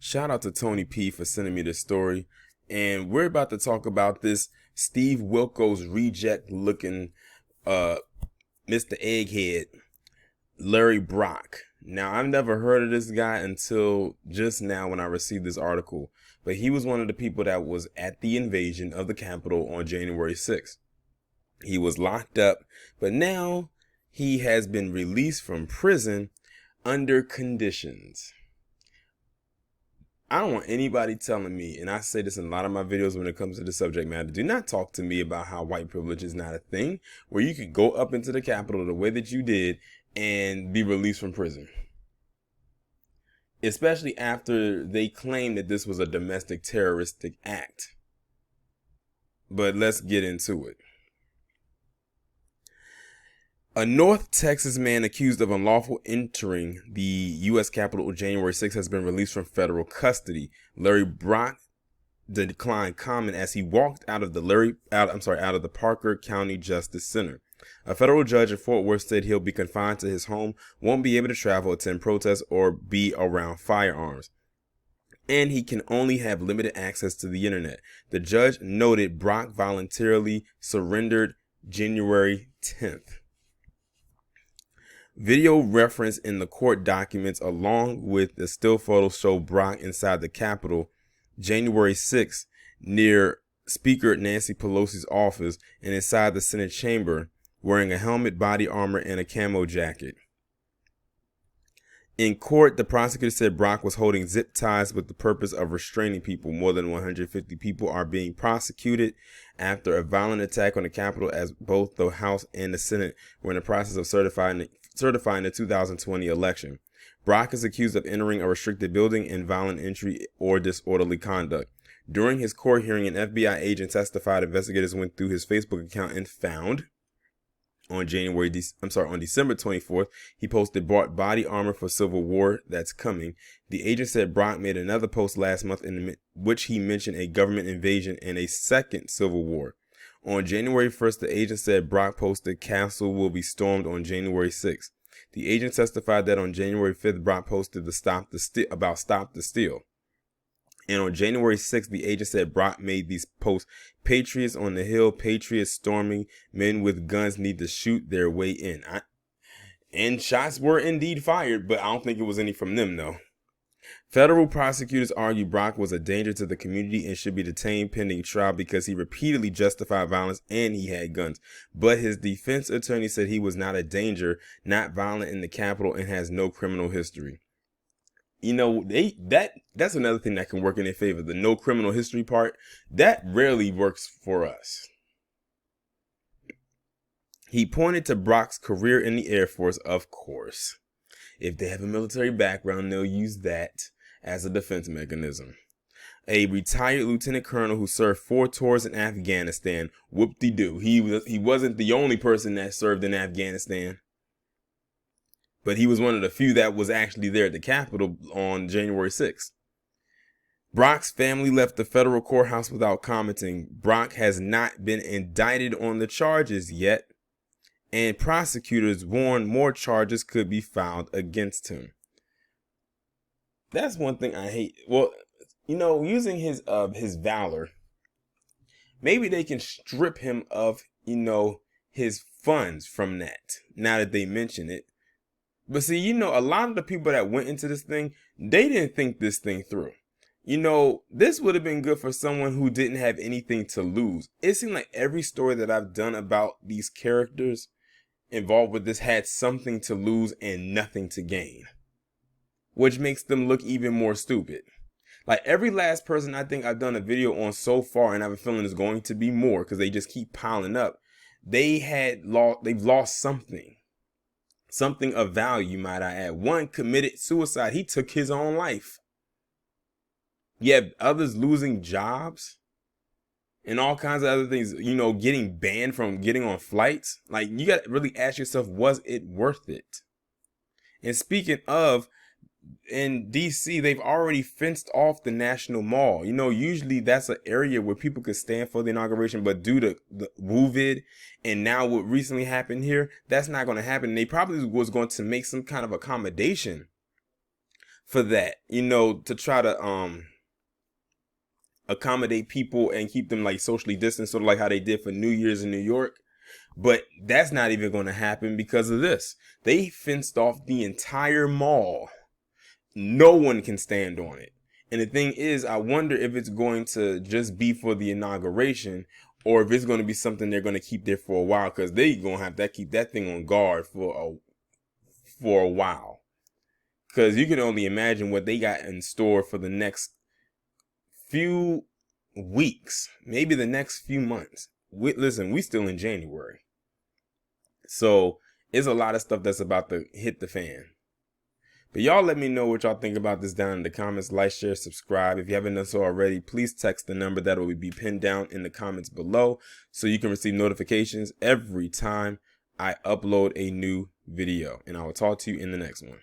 Shout out to Tony P for sending me this story. And we're about to talk about this Steve Wilkos reject looking Mr. Egghead, Larry Brock. Now, I've never heard of this guy until just now when I received this article, but he was one of the people that was at the invasion of the Capitol on January 6th. He was locked up, but now he has been released from prison under conditions. I don't want anybody telling me, and I say this in a lot of my videos when it comes to the subject matter, do not talk to me about how white privilege is not a thing, where you could go up into the Capitol the way that you did and be released from prison. Especially after they claimed that this was a domestic terroristic act. But let's get into it. A North Texas man accused of unlawful entering the U.S. Capitol on January 6th has been released from federal custody. Larry Brock declined comment as he walked out of the Parker County Justice Center. A federal judge in Fort Worth said he'll be confined to his home, won't be able to travel, attend protests, or be around firearms. And he can only have limited access to the internet. The judge noted Brock voluntarily surrendered January 10th. Video reference in the court documents along with the still photos show Brock inside the Capitol January 6th near Speaker Nancy Pelosi's office and inside the Senate chamber wearing a helmet, body armor, and a camo jacket. In court, the prosecutor said Brock was holding zip ties with the purpose of restraining people. More than 150 people are being prosecuted after a violent attack on the Capitol as both the House and the Senate were in the process of certifying the 2020 election. Brock is accused of entering a restricted building and violent entry or disorderly conduct. During his court hearing, an FBI agent testified investigators went through his Facebook account and found on December 24th, he posted bought body armor for Civil War that's coming. The agent said Brock made another post last month in which he mentioned a government invasion and a second Civil War. On January 1st, the agent said Brock posted Castle will be stormed on January 6th. The agent testified that on January 5th, Brock posted Stop the Steal. And on January 6th, the agent said Brock made these posts. Patriots on the Hill, patriots storming, men with guns need to shoot their way in. And shots were indeed fired, but I don't think it was any from them, though. Federal prosecutors argue Brock was a danger to the community and should be detained pending trial because he repeatedly justified violence and he had guns. But his defense attorney said he was not a danger, not violent in the Capitol, and has no criminal history. You know, that's another thing that can work in their favor. The no criminal history part, that rarely works for us. He pointed to Brock's career in the Air Force, of course. If they have a military background, they'll use that as a defense mechanism. A retired lieutenant colonel who served 4 tours in Afghanistan. Whoop-de-doo. He wasn't the only person that served in Afghanistan. But he was one of the few that was actually there at the Capitol on January 6th. Brock's family left the federal courthouse without commenting. Brock has not been indicted on the charges yet, and prosecutors warn more charges could be filed against him. That's one thing I hate. Well, you know, using his valor, maybe they can strip him of, his funds from that, now that they mention it. But see, a lot of the people that went into this thing, they didn't think this thing through. This would have been good for someone who didn't have anything to lose. It seemed like every story that I've done about these characters involved with this had something to lose and nothing to gain, which makes them look even more stupid. Like every last person I think I've done a video on so far, and I have a feeling there's going to be more because they just keep piling up. They've lost something. Something of value, might I add. One committed suicide. He took his own life. You have others losing jobs and all kinds of other things, getting banned from getting on flights. Like, you got to really ask yourself, was it worth it? And speaking of, in DC, they've already fenced off the National Mall. Usually that's an area where people could stand for the inauguration, but due to the COVID and now what recently happened here, that's not going to happen. They probably was going to make some kind of accommodation for that, you know, to try to accommodate people and keep them like socially distant, sort of like how they did for New Year's in New York. But that's not even going to happen because of this. They fenced off the entire mall. No one can stand on it. And the thing is, I wonder if it's going to just be for the inauguration or if it's going to be something they're going to keep there for a while, because they're going to have to keep that thing on guard for a while. Because you can only imagine what they got in store for the next few weeks, maybe the next few months. Listen, we still in January. So it's a lot of stuff that's about to hit the fan. But y'all let me know what y'all think about this down in the comments. Like, share, subscribe. If you haven't done so already, please text the number that will be pinned down in the comments below so you can receive notifications every time I upload a new video. And I will talk to you in the next one.